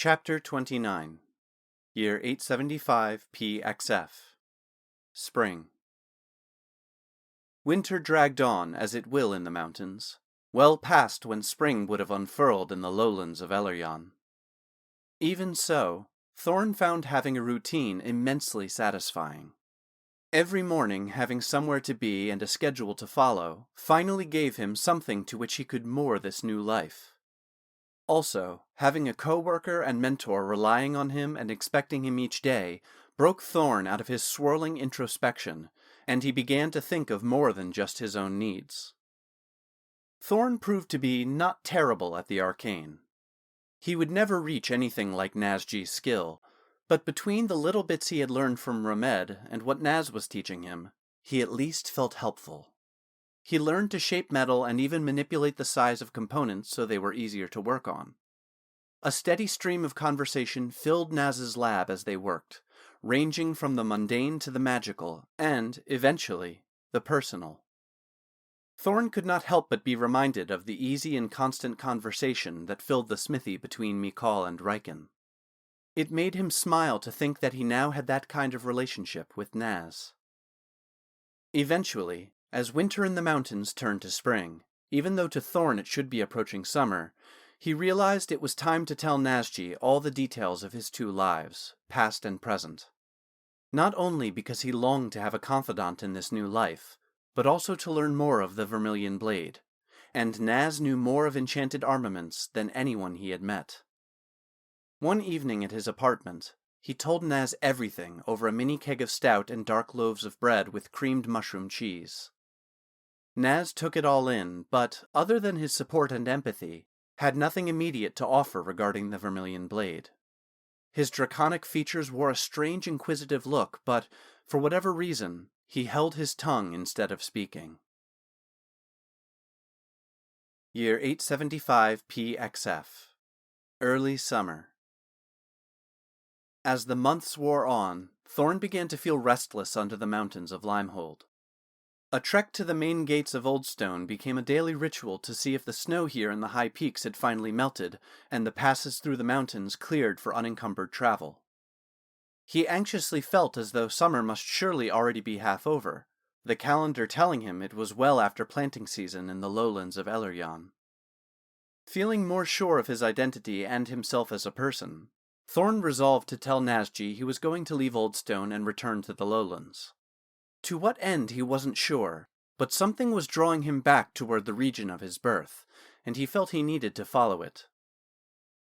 Chapter 29 Year 875 PXF Spring. Winter dragged on, as it will in the mountains, well past when spring would have unfurled in the lowlands of Vermillion. Even so, Thorn found having a routine immensely satisfying. Every morning having somewhere to be and a schedule to follow finally gave him something to which he could moor this new life. Also, having a co-worker and mentor relying on him and expecting him each day broke Thorn out of his swirling introspection, and he began to think of more than just his own needs. Thorn proved to be not terrible at the arcane. He would never reach anything like Nazji's skill, but between the little bits he had learned from Ramed and what Naz was teaching him, he at least felt helpful. He learned to shape metal and even manipulate the size of components so they were easier to work on. A steady stream of conversation filled Naz's lab as they worked, ranging from the mundane to the magical, and, eventually, the personal. Thorn could not help but be reminded of the easy and constant conversation that filled the smithy between Mikal and Riken. It made him smile to think that he now had that kind of relationship with Naz. Eventually, as winter in the mountains turned to spring, even though to Thorn it should be approaching summer, he realized it was time to tell Nazji all the details of his two lives, past and present. Not only because he longed to have a confidant in this new life, but also to learn more of the Vermillion blade, and Naz knew more of enchanted armaments than anyone he had met. One evening at his apartment, he told Naz everything over a mini keg of stout and dark loaves of bread with creamed mushroom cheese. Naz took it all in, but, other than his support and empathy, had nothing immediate to offer regarding the Vermillion blade. His draconic features wore a strange inquisitive look, but, for whatever reason, he held his tongue instead of speaking. Year 875 PXF Early Summer. As the months wore on, Thorn began to feel restless under the mountains of Limehold. A trek to the main gates of Oldstone became a daily ritual to see if the snow here in the high peaks had finally melted, and the passes through the mountains cleared for unencumbered travel. He anxiously felt as though summer must surely already be half over, the calendar telling him it was well after planting season in the lowlands of Vermillion. Feeling more sure of his identity and himself as a person, Thorn resolved to tell Nazji he was going to leave Oldstone and return to the lowlands. To what end he wasn't sure, but something was drawing him back toward the region of his birth, and he felt he needed to follow it.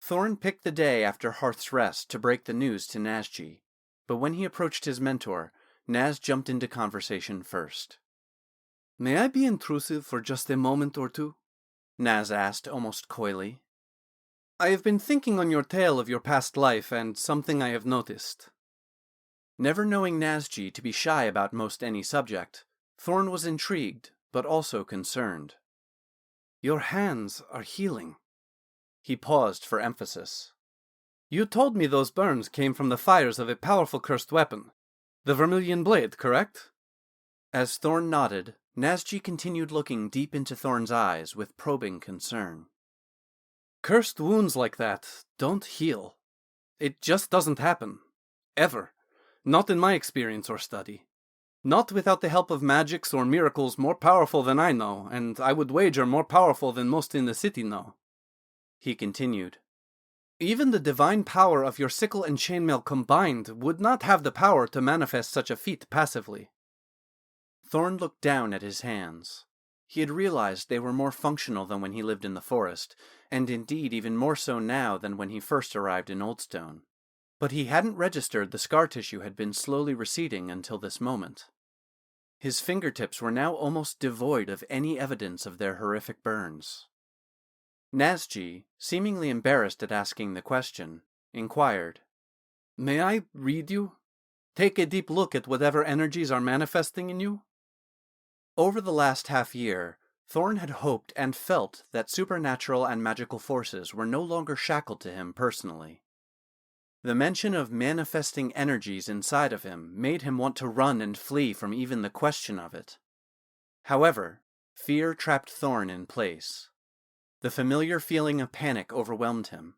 Thorn picked the day after Hearth's Rest to break the news to Nazji, but when he approached his mentor, Naz jumped into conversation first. "May I be intrusive for just a moment or two?" Naz asked almost coyly. "I have been thinking on your tale of your past life and something I have noticed." Never knowing Nazji to be shy about most any subject, Thorn was intrigued, but also concerned. "Your hands are healing." He paused for emphasis. "You told me those burns came from the fires of a powerful cursed weapon, the Vermillion blade, correct?" As Thorn nodded, Nazji continued looking deep into Thorn's eyes with probing concern. "Cursed wounds like that don't heal. It just doesn't happen. Ever. Not in my experience or study. Not without the help of magics or miracles more powerful than I know, and I would wager more powerful than most in the city know." He continued. "Even the divine power of your sickle and chainmail combined would not have the power to manifest such a feat passively." Thorn looked down at his hands. He had realized they were more functional than when he lived in the forest, and indeed even more so now than when he first arrived in Oldstone. But he hadn't registered the scar tissue had been slowly receding until this moment. His fingertips were now almost devoid of any evidence of their horrific burns. Nazji, seemingly embarrassed at asking the question, inquired, "May I read you? Take a deep look at whatever energies are manifesting in you?" Over the last half year, Thorn had hoped and felt that supernatural and magical forces were no longer shackled to him personally. The mention of manifesting energies inside of him made him want to run and flee from even the question of it. However, fear trapped Thorn in place. The familiar feeling of panic overwhelmed him.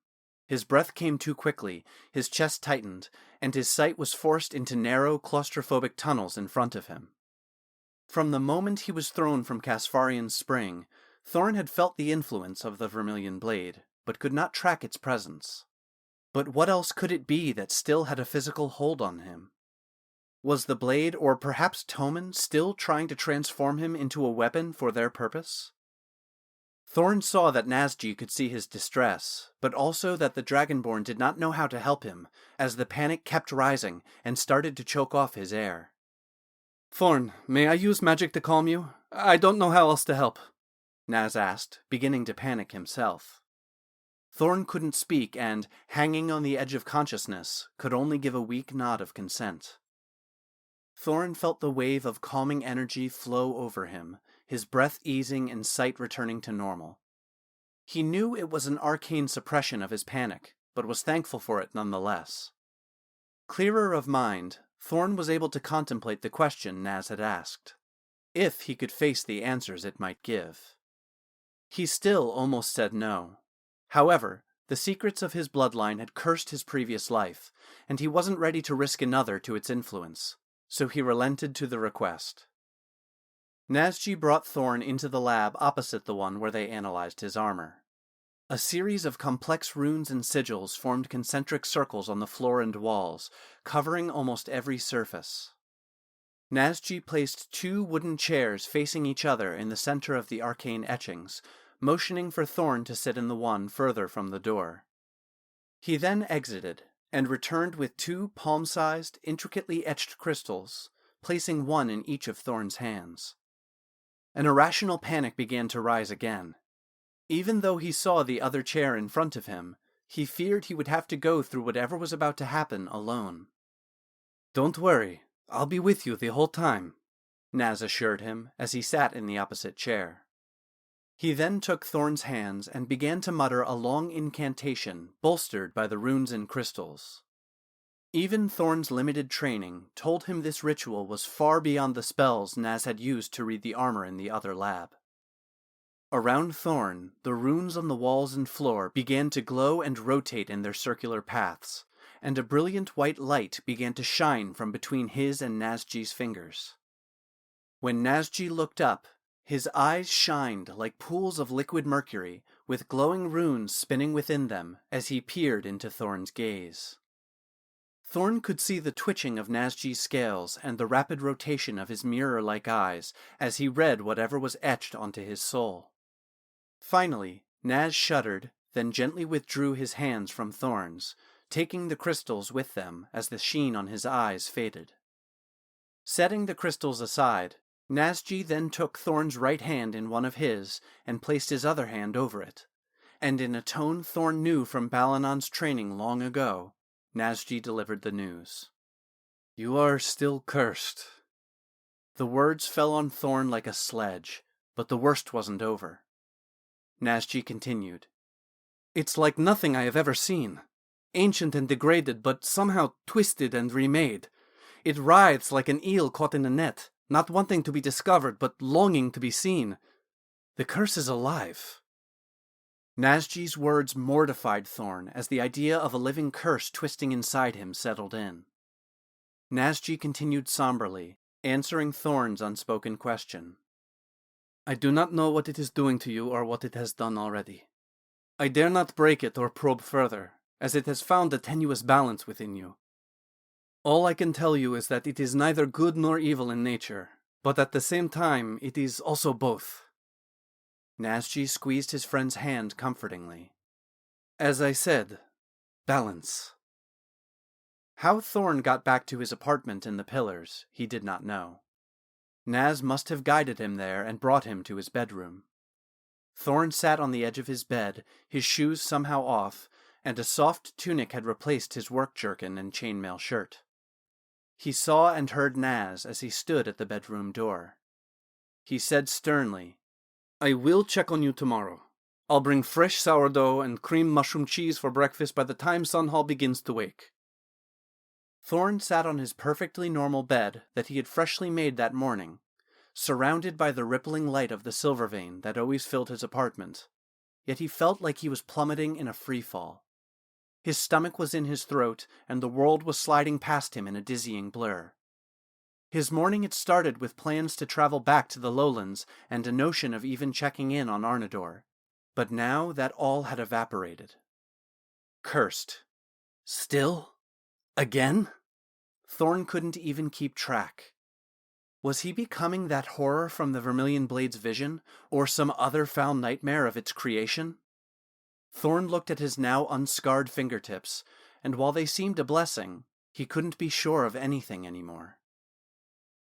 His breath came too quickly, his chest tightened, and his sight was forced into narrow, claustrophobic tunnels in front of him. From the moment he was thrown from Casparian's spring, Thorn had felt the influence of the Vermillion blade, but could not track its presence. But what else could it be that still had a physical hold on him? Was the blade, or perhaps Toman, still trying to transform him into a weapon for their purpose? Thorn saw that Nasji could see his distress, but also that the Dragonborn did not know how to help him, as the panic kept rising and started to choke off his air. Thorn, may I use magic to calm you? I don't know how else to help, Naz asked, beginning to panic himself. Thorn couldn't speak and, hanging on the edge of consciousness, could only give a weak nod of consent. Thorn felt the wave of calming energy flow over him, his breath easing and sight returning to normal. He knew it was an arcane suppression of his panic, but was thankful for it nonetheless. Clearer of mind, Thorn was able to contemplate the question Naz had asked, if he could face the answers it might give. He still almost said no. However, the secrets of his bloodline had cursed his previous life, and he wasn't ready to risk another to its influence, so he relented to the request. Nasji brought Thorn into the lab opposite the one where they analyzed his armor. A series of complex runes and sigils formed concentric circles on the floor and walls, covering almost every surface. Nasji placed 2 wooden chairs facing each other in the center of the arcane etchings, motioning for Thorn to sit in the one further from the door. He then exited, and returned with 2 palm-sized, intricately etched crystals, placing one in each of Thorn's hands. An irrational panic began to rise again. Even though he saw the other chair in front of him, he feared he would have to go through whatever was about to happen alone. Don't worry, I'll be with you the whole time, Naz assured him as he sat in the opposite chair. He then took Thorn's hands and began to mutter a long incantation bolstered by the runes and crystals. Even Thorn's limited training told him this ritual was far beyond the spells Naz had used to read the armor in the other lab. Around Thorn, the runes on the walls and floor began to glow and rotate in their circular paths, and a brilliant white light began to shine from between his and Nasji's fingers. When Nasji looked up, his eyes shined like pools of liquid mercury, with glowing runes spinning within them as he peered into Thorn's gaze. Thorn could see the twitching of Nasji's scales and the rapid rotation of his mirror-like eyes as he read whatever was etched onto his soul. Finally, Naz shuddered, then gently withdrew his hands from Thorn's, taking the crystals with them as the sheen on his eyes faded. Setting the crystals aside, Nasji then took Thorn's right hand in one of his and placed his other hand over it, and in a tone Thorn knew from Balanon's training long ago, Nasji delivered the news. You are still cursed. The words fell on Thorn like a sledge, but the worst wasn't over. Nasji continued. It's like nothing I have ever seen. Ancient and degraded, but somehow twisted and remade. It writhes like an eel caught in a net, not wanting to be discovered, but longing to be seen. The curse is alive. Nasji's words mortified Thorn as the idea of a living curse twisting inside him settled in. Nasji continued somberly, answering Thorn's unspoken question. I do not know what it is doing to you or what it has done already. I dare not break it or probe further, as it has found a tenuous balance within you. All I can tell you is that it is neither good nor evil in nature, but at the same time it is also both. Nasji squeezed his friend's hand comfortingly. As I said, balance. How Thorn got back to his apartment in the Pillars, he did not know. Naz must have guided him there and brought him to his bedroom. Thorn sat on the edge of his bed, his shoes somehow off, and a soft tunic had replaced his work jerkin and chainmail shirt. He saw and heard Naz as he stood at the bedroom door. He said sternly, I will check on you tomorrow. I'll bring fresh sourdough and cream mushroom cheese for breakfast by the time Sunhall begins to wake. Thorn sat on his perfectly normal bed that he had freshly made that morning, surrounded by the rippling light of the silver vein that always filled his apartment, yet he felt like he was plummeting in a free fall. His stomach was in his throat, and the world was sliding past him in a dizzying blur. His morning had started with plans to travel back to the lowlands and a notion of even checking in on Arnador, but now that all had evaporated. Cursed. Still? Again? Thorn couldn't even keep track. Was he becoming that horror from the Vermillion Blade's vision, or some other foul nightmare of its creation? Thorn looked at his now unscarred fingertips, and while they seemed a blessing, he couldn't be sure of anything anymore.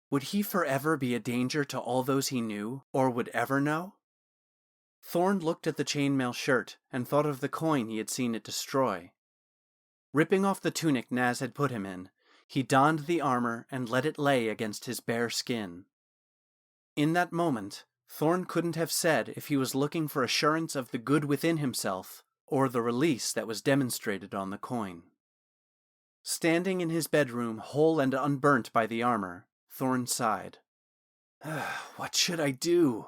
Would he forever be a danger to all those he knew, or would ever know? Thorn looked at the chainmail shirt and thought of the coin he had seen it destroy. Ripping off the tunic Naz had put him in, he donned the armor and let it lay against his bare skin. In that moment, Thorn couldn't have said if he was looking for assurance of the good within himself or the release that was demonstrated on the coin. Standing in his bedroom, whole and unburnt by the armor, Thorn sighed. What should I do?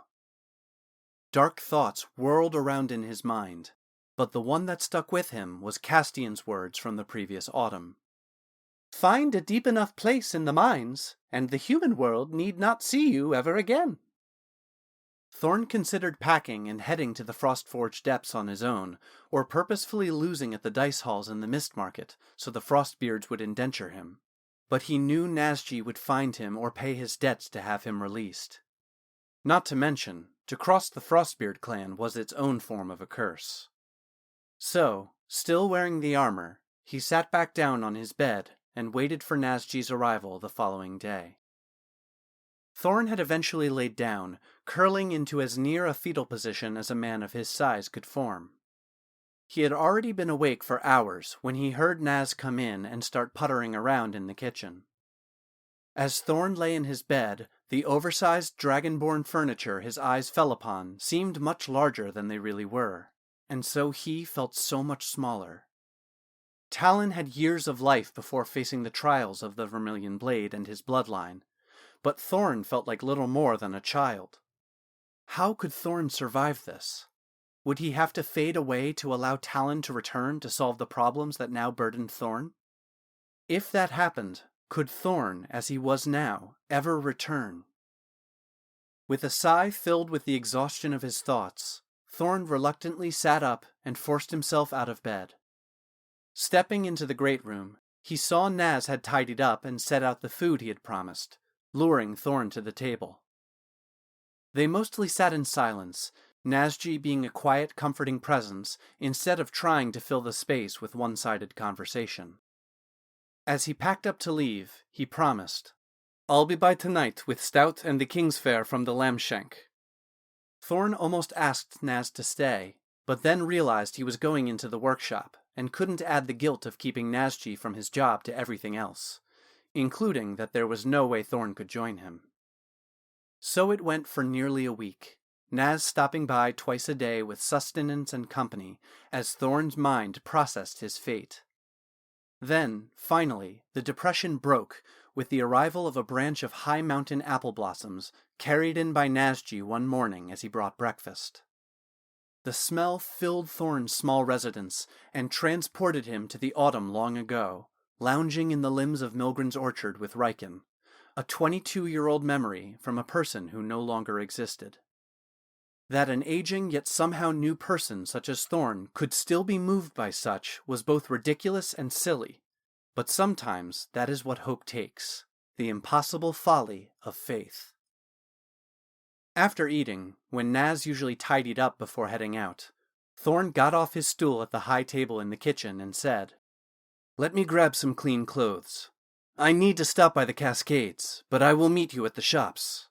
Dark thoughts whirled around in his mind, but the one that stuck with him was Castian's words from the previous autumn. Find a deep enough place in the mines, and the human world need not see you ever again. Thorn considered packing and heading to the Frostforge depths on his own, or purposefully losing at the dice halls in the Mist Market so the Frostbeards would indenture him. But he knew Nazji would find him or pay his debts to have him released. Not to mention, to cross the Frostbeard clan was its own form of a curse. So, still wearing the armor, he sat back down on his bed and waited for Nazji's arrival the following day. Thorn had eventually laid down, curling into as near a fetal position as a man of his size could form. He had already been awake for hours when he heard Naz come in and start puttering around in the kitchen. As Thorn lay in his bed, the oversized dragonborn furniture his eyes fell upon seemed much larger than they really were, and so he felt so much smaller. Talon had years of life before facing the trials of the Vermillion Blade and his bloodline, but Thorn felt like little more than a child. How could Thorn survive this? Would he have to fade away to allow Talon to return to solve the problems that now burdened Thorn? If that happened, could Thorn, as he was now, ever return? With a sigh filled with the exhaustion of his thoughts, Thorn reluctantly sat up and forced himself out of bed. Stepping into the great room, he saw Naz had tidied up and set out the food he had promised, luring Thorn to the table. They mostly sat in silence, Nazji being a quiet, comforting presence instead of trying to fill the space with one-sided conversation. As he packed up to leave, he promised, I'll be by tonight with stout and the king's fare from the lamb shank. Thorn almost asked Naz to stay, but then realized he was going into the workshop and couldn't add the guilt of keeping Nazji from his job to everything else, including that there was no way Thorn could join him. So it went for nearly a week, Naz stopping by twice a day with sustenance and company as Thorn's mind processed his fate. Then, finally, the depression broke with the arrival of a branch of high mountain apple blossoms carried in by Nazji one morning as he brought breakfast. The smell filled Thorn's small residence and transported him to the autumn long ago, lounging in the limbs of Milgren's orchard with Riken, a 22-year-old memory from a person who no longer existed. That an aging yet somehow new person such as Thorn could still be moved by such was both ridiculous and silly, but sometimes that is what hope takes, the impossible folly of faith. After eating, when Naz usually tidied up before heading out, Thorn got off his stool at the high table in the kitchen and said, Let me grab some clean clothes. I need to stop by the Cascades, but I will meet you at the shops.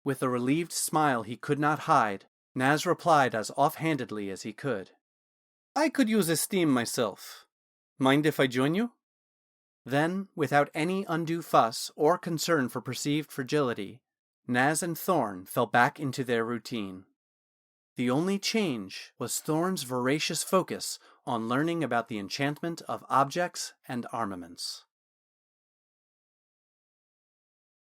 With a relieved smile he could not hide, Naz replied as offhandedly as he could. I could use a steam myself. Mind if I join you? Then, without any undue fuss or concern for perceived fragility, Naz and Thorn fell back into their routine. The only change was Thorn's voracious focus on learning about the enchantment of objects and armaments.